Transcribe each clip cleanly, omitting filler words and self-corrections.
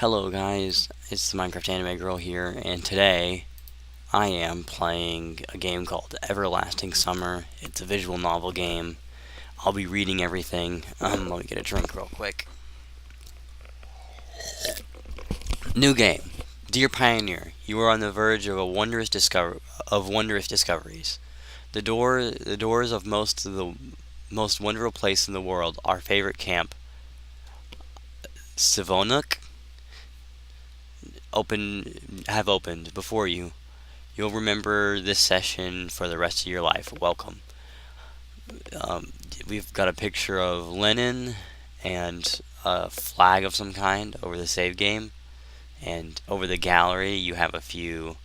Hello guys, it's the Minecraft Anime Girl here, and today I am playing a game called Everlasting Summer. It's a visual novel game. I'll be reading everything. Let me get a drink real quick. New game. Dear Pioneer, you are on the verge of wondrous discoveries. The doors of the most wonderful place in the world, our favorite camp, Sivonuk, have opened before you. You'll remember this session for the rest of your life. Welcome. Um, we've got a picture of Lenin and a flag of some kind over the save game. And over the gallery, you have a few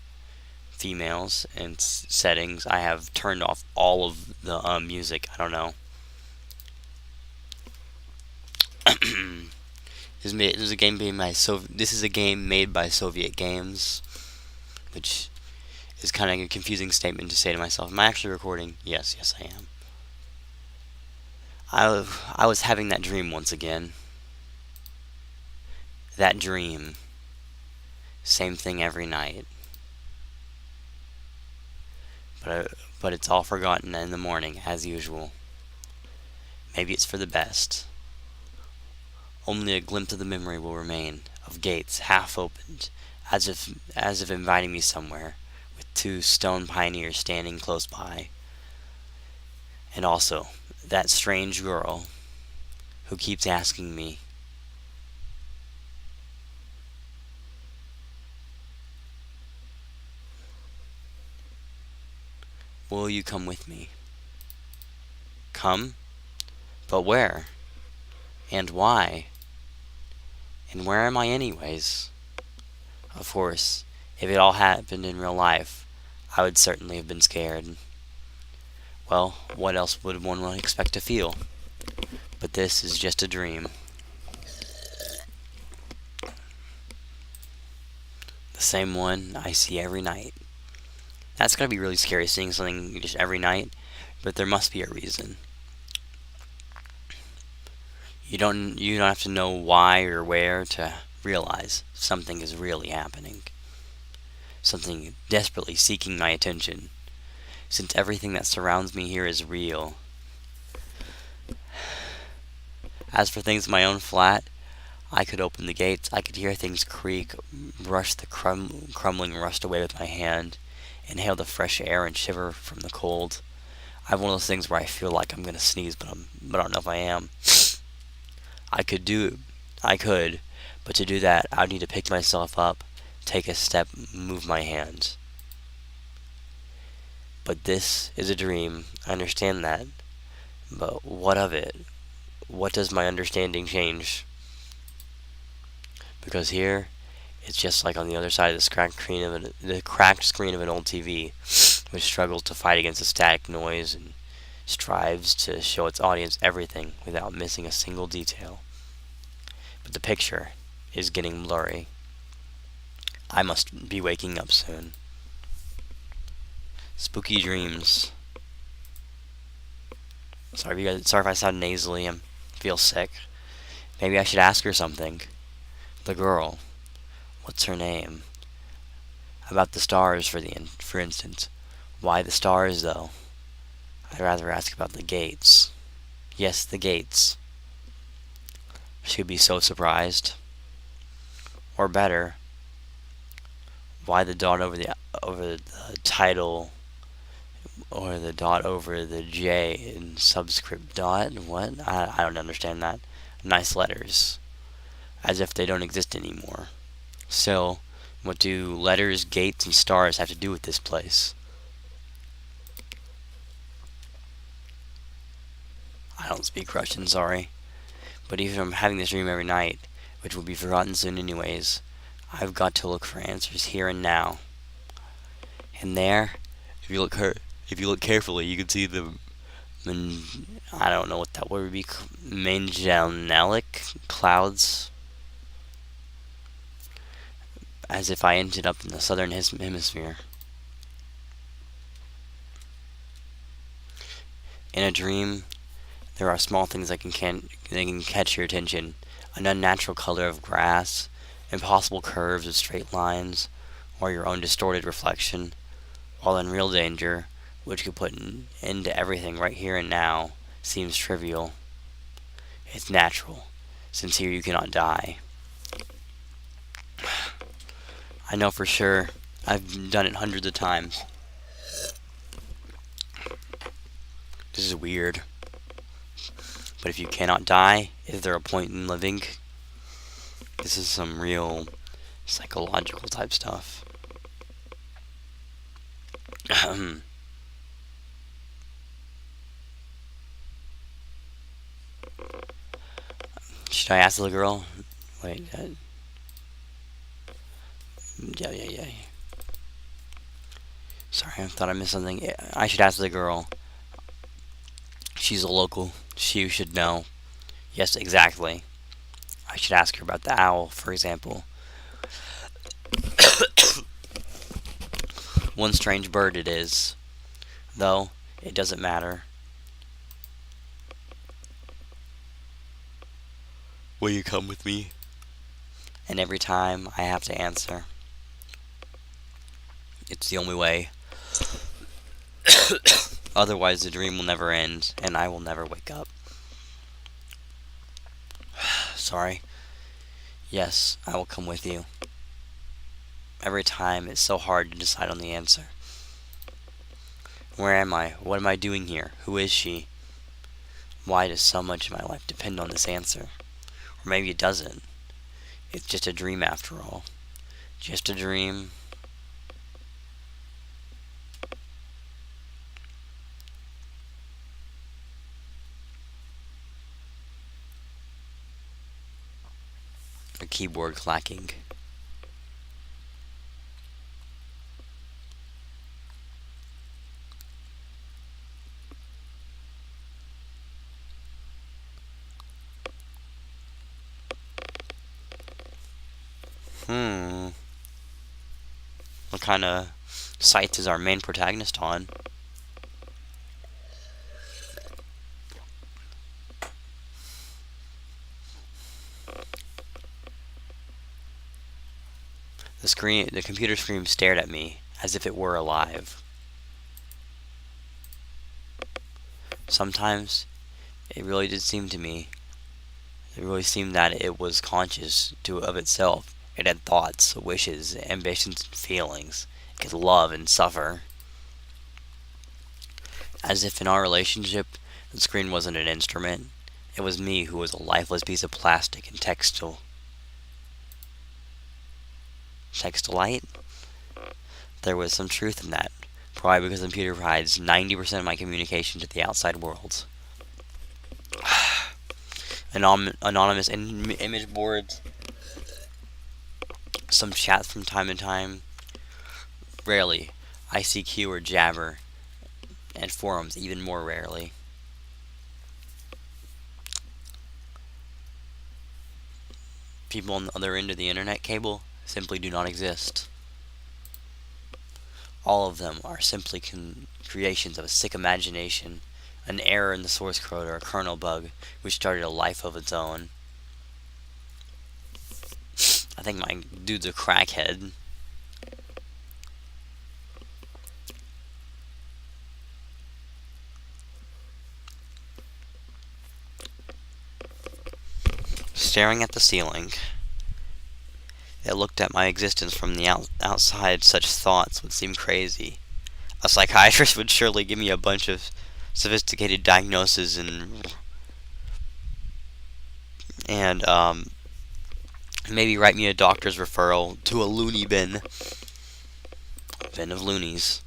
females and settings. I have turned off all of the music. I don't know. This is a game made by This is a game made by Soviet Games, which is kind of a confusing statement to say to myself. Am I actually recording? Yes, I am. I was having that dream once again. That dream. Same thing every night. But it's all forgotten in the morning, as usual. Maybe it's for the best. Only a glimpse of the memory will remain, of gates half opened, as if inviting me somewhere, with two stone pioneers standing close by. And also, that strange girl who keeps asking me, will you come with me? Come? But where? And why? And where am I anyways? Of course, if it all happened in real life, I would certainly have been scared. Well, what else would one expect to feel? But this is just a dream. The same one I see every night. That's gotta be really scary, seeing something just every night, but there must be a reason. You don't have to know why or where to realize something is really happening. Something desperately seeking my attention. Since everything that surrounds me here is real. As for things in my own flat, I could open the gates, I could hear things creak, brush the crumbling rust away with my hand, inhale the fresh air and shiver from the cold. I have one of those things where I feel like I'm gonna sneeze, but I don't know if I am. I could, but to do that, I'd need to pick myself up, take a step, move my hands. But this is a dream, I understand that. But what of it? What does my understanding change? Because here, it's just like on the other side of the cracked screen of an old TV, which struggles to fight against the static noise and strives to show its audience everything without missing a single detail. But the picture is getting blurry. I must be waking up soon. Spooky dreams. Sorry if I sound nasally. I feel sick. Maybe I should ask her something. The girl. What's her name? About the stars, for instance. Why the stars, though? I'd rather ask about the gates. Yes, the gates. She'd be so surprised. Or better, why the dot over the title, or the dot over the J in subscript dot? What? I don't understand that. Nice letters. As if they don't exist anymore. Still, what do letters, gates, and stars have to do with this place? I don't speak Russian, sorry. But even if I'm having this dream every night, which will be forgotten soon anyways, I've got to look for answers here and now. And there, if you look carefully, you can see I don't know what that word would be, Magellanic clouds, as if I ended up in the southern hemisphere. In a dream, there are small things that can catch your attention. An unnatural color of grass, impossible curves of straight lines, or your own distorted reflection, while in real danger, which could put an end to everything right here and now, seems trivial. It's natural, since here you cannot die. I know for sure. I've done it hundreds of times. This is weird. But if you cannot die, is there a point in living? This is some real psychological type stuff. Should I ask the girl? Wait. Yeah. Sorry, I thought I missed something. I should ask the girl. She's a local. She should know. Yes, exactly. I should ask her about the owl, for example. One strange bird it is. Though, it doesn't matter. Will you come with me? And every time I have to answer. It's the only way. Otherwise, the dream will never end, and I will never wake up. Sorry. Yes, I will come with you. Every time, it's so hard to decide on the answer. Where am I? What am I doing here? Who is she? Why does so much of my life depend on this answer? Or maybe it doesn't. It's just a dream after all. Just a dream. A keyboard clacking. What kind of sites is our main protagonist on? The computer screen stared at me as if it were alive. Sometimes, it really did seem to me, it really seemed that it was conscious of itself. It had thoughts, wishes, ambitions, and feelings. It could love and suffer. As if in our relationship, the screen wasn't an instrument. It was me who was a lifeless piece of plastic and textile. Textilite? There was some truth in that. Probably because the computer provides 90% of my communication to the outside world. Anonymous image boards. Some chats from time to time. Rarely. ICQ or Jabber. And forums even more rarely. People on the other end of the internet cable simply do not exist. All of them are simply creations of a sick imagination, an error in the source code or a kernel bug which started a life of its own. I think my dude's a crackhead. Staring at the ceiling, it looked at my existence from the outside. Such thoughts would seem crazy. A psychiatrist would surely give me a bunch of sophisticated diagnoses and maybe write me a doctor's referral to a loony bin. Bin of loonies.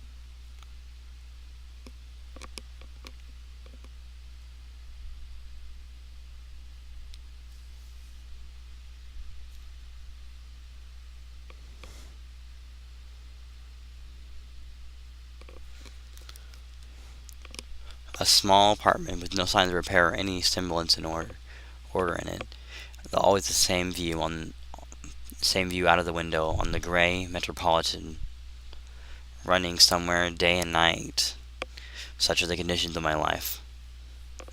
A small apartment with no signs of repair or any semblance in order in it. Always the same view out of the window on the gray Metropolitan, running somewhere day and night. Such are the conditions of my life.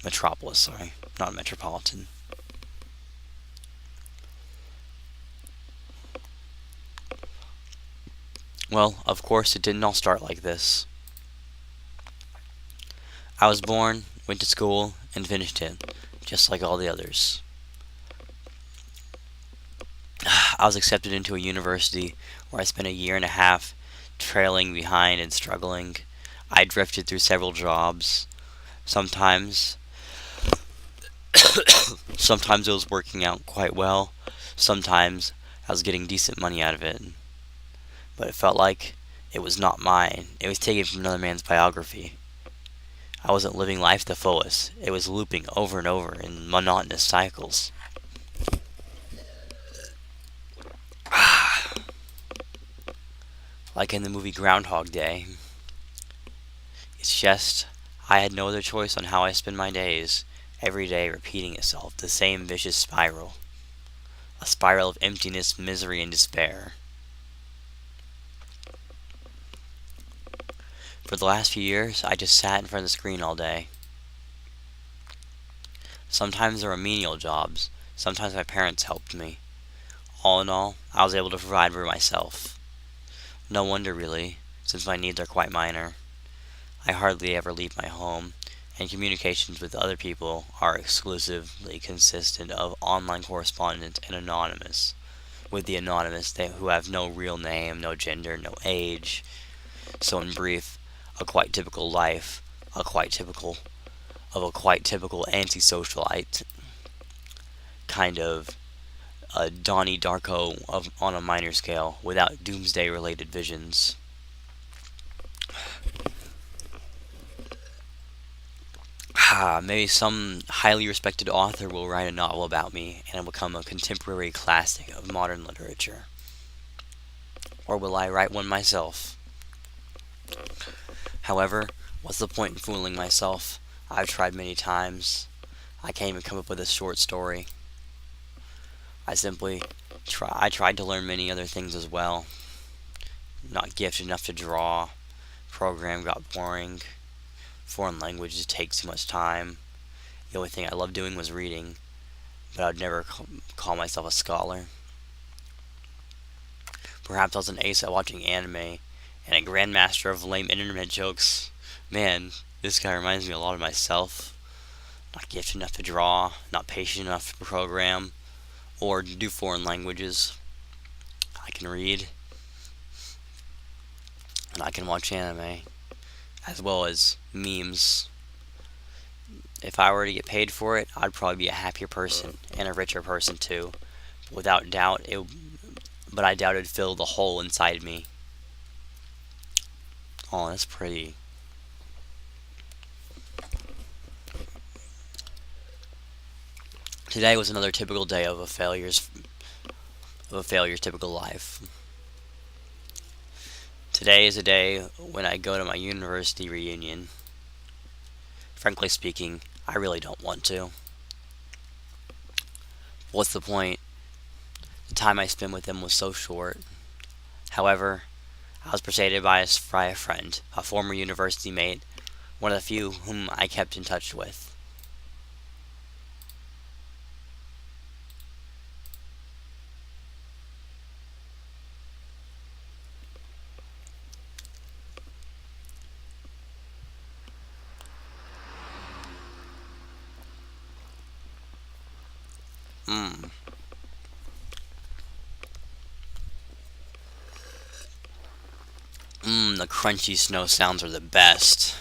Metropolis, sorry, not Metropolitan. Well, of course, it didn't all start like this. I was born, went to school, and finished it, just like all the others. I was accepted into a university where I spent a year and a half trailing behind and struggling. I drifted through several jobs. Sometimes, sometimes it was working out quite well. Sometimes I was getting decent money out of it. But it felt like it was not mine. It was taken from another man's biography. I wasn't living life to the fullest. It was looping over and over in monotonous cycles. Like in the movie Groundhog Day. It's just, I had no other choice on how I spend my days, every day repeating itself, the same vicious spiral. A spiral of emptiness, misery, and despair. For the last few years, I just sat in front of the screen all day. Sometimes there were menial jobs. Sometimes my parents helped me. All in all, I was able to provide for myself. No wonder, really, since my needs are quite minor. I hardly ever leave my home, and communications with other people are exclusively consistent of online correspondence and anonymous. With the anonymous, who have no real name, no gender, no age. So, in brief, a quite typical life, a quite typical antisocialite, kind of a Donnie Darko on a minor scale, without doomsday-related visions. Maybe some highly respected author will write a novel about me and it will become a contemporary classic of modern literature. Or will I write one myself? However, what's the point in fooling myself? I've tried many times. I can't even come up with a short story. I tried to learn many other things as well. Not gifted enough to draw. Program got boring. Foreign languages take too much time. The only thing I loved doing was reading, but I'd never call myself a scholar. Perhaps I was an ace at watching anime, and a grandmaster of lame internet jokes. Man, this guy reminds me a lot of myself. Not gifted enough to draw, not patient enough to program, or do foreign languages. I can read, and I can watch anime, as well as memes. If I were to get paid for it, I'd probably be a happier person, and a richer person too. Without doubt, but I doubt it'd fill the hole inside me. Oh, that's pretty. Today was another typical day of a failure's typical life. Today is a day when I go to my university reunion. Frankly speaking, I really don't want to. What's the point? The time I spent with them was so short. However, I was persuaded by a friend, a former university mate, one of the few whom I kept in touch with. Mmm. Mmm, the crunchy snow sounds are the best.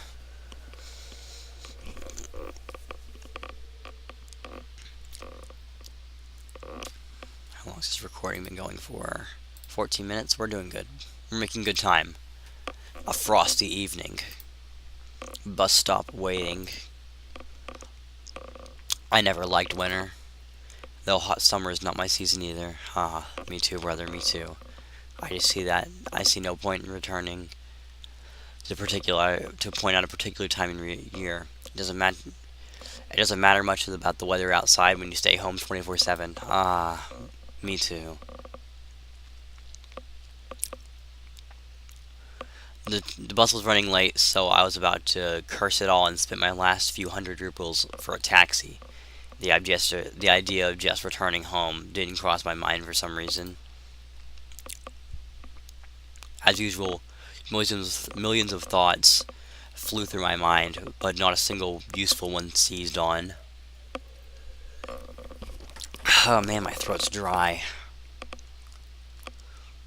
How long has this recording been going for? 14 minutes? We're doing good. We're making good time. A frosty evening. Bus stop waiting. I never liked winter. Though hot summer is not my season either. Me too, brother, me too. I see no point in returning to point out a particular time in year. It doesn't matter much about the weather outside when you stay home 24/7. Me too. The bus was running late, so I was about to curse it all and spend my last few hundred rubles for a taxi. The idea of just returning home didn't cross my mind for some reason. As usual, millions of thoughts flew through my mind, but not a single useful one seized on. Oh man, my throat's dry.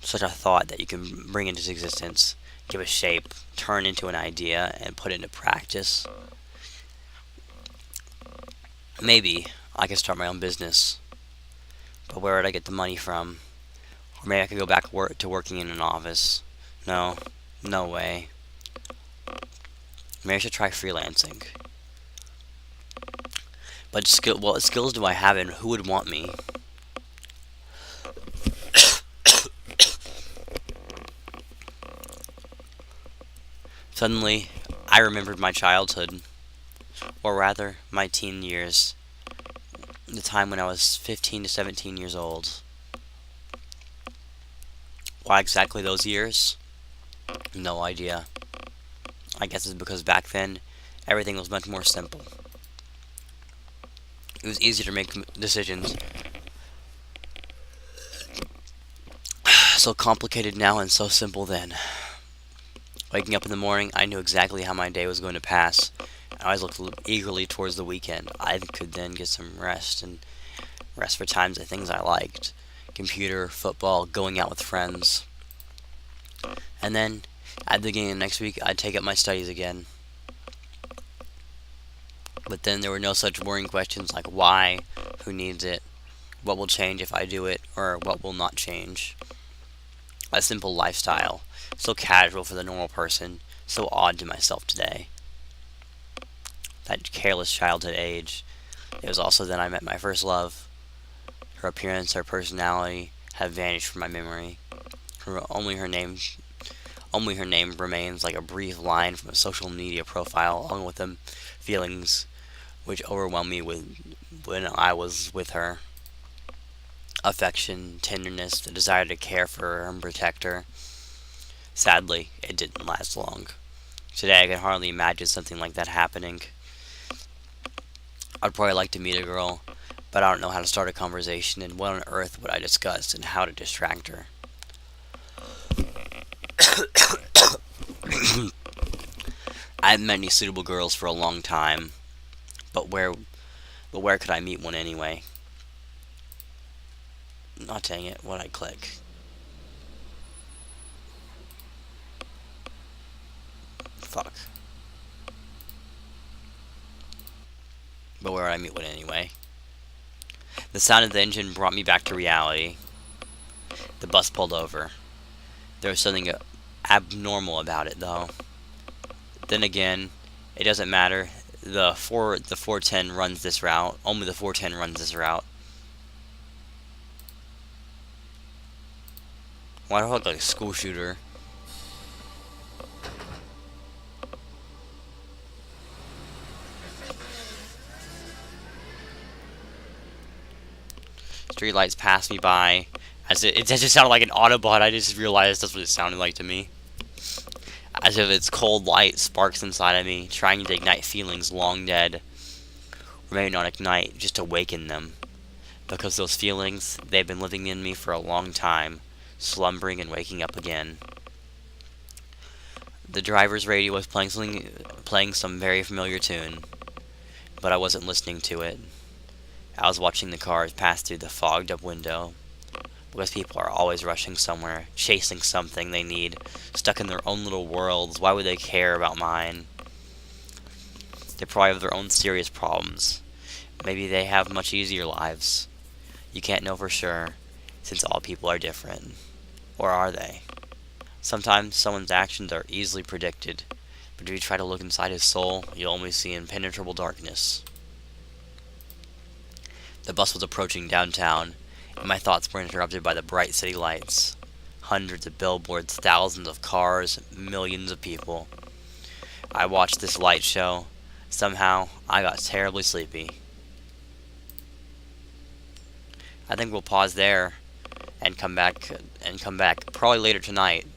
Such a thought that you can bring into existence, give a shape, turn into an idea, and put it into practice. Maybe I could start my own business, but where would I get the money from? Or maybe I could go back to working in an office. No, no way. Maybe I should try freelancing. But what skills do I have, and who would want me? Suddenly, I remembered my childhood, or rather, my teen years, the time when I was 15 to 17 years old. Why exactly those years? No idea. I guess it's because back then, everything was much more simple. It was easier to make decisions. So complicated now and so simple then. Waking up in the morning, I knew exactly how my day was going to pass. I always looked eagerly towards the weekend. I could then get some rest, and rest for times the things I liked. Computer, football, going out with friends. And then, at the beginning of next week, I'd take up my studies again. But then there were no such worrying questions like why, who needs it, what will change if I do it, or what will not change. A simple lifestyle, so casual for the normal person, so odd to myself today. That careless childhood age. It was also then I met my first love. Her appearance, her personality have vanished from my memory. Only her name remains like a brief line from a social media profile, along with the feelings which overwhelmed me when I was with her. Affection, tenderness, the desire to care for her and protect her. Sadly, it didn't last long. Today I can hardly imagine something like that happening. I'd probably like to meet a girl, but I don't know how to start a conversation, and what on earth would I discuss, and how to distract her. I haven't met any suitable girls for a long time, but where could I meet one anyway? Not dang it, what'd I click? Fuck. But where would I meet one anyway? The sound of the engine brought me back to reality. The bus pulled over. There was something abnormal about it, though. Then again, it doesn't matter. The 410 runs this route. Only the 410 runs this route. Why do I look like a school shooter? Street lights passed me by. It just sounded like an Autobot. I just realized that's what it sounded like to me. As if its cold light sparks inside of me, trying to ignite feelings long dead. Or maybe not ignite, just awaken them. Because those feelings, they've been living in me for a long time, slumbering and waking up again. The driver's radio was playing some very familiar tune, but I wasn't listening to it. I was watching the cars pass through the fogged up window, because people are always rushing somewhere, chasing something they need, stuck in their own little worlds. Why would they care about mine? They probably have their own serious problems. Maybe they have much easier lives. You can't know for sure, since all people are different. Or are they? Sometimes someone's actions are easily predicted, but if you try to look inside his soul, you'll only see impenetrable darkness. The bus was approaching downtown, and my thoughts were interrupted by the bright city lights. Hundreds of billboards, thousands of cars, millions of people. I watched this light show. Somehow, I got terribly sleepy. I think we'll pause there and come back probably later tonight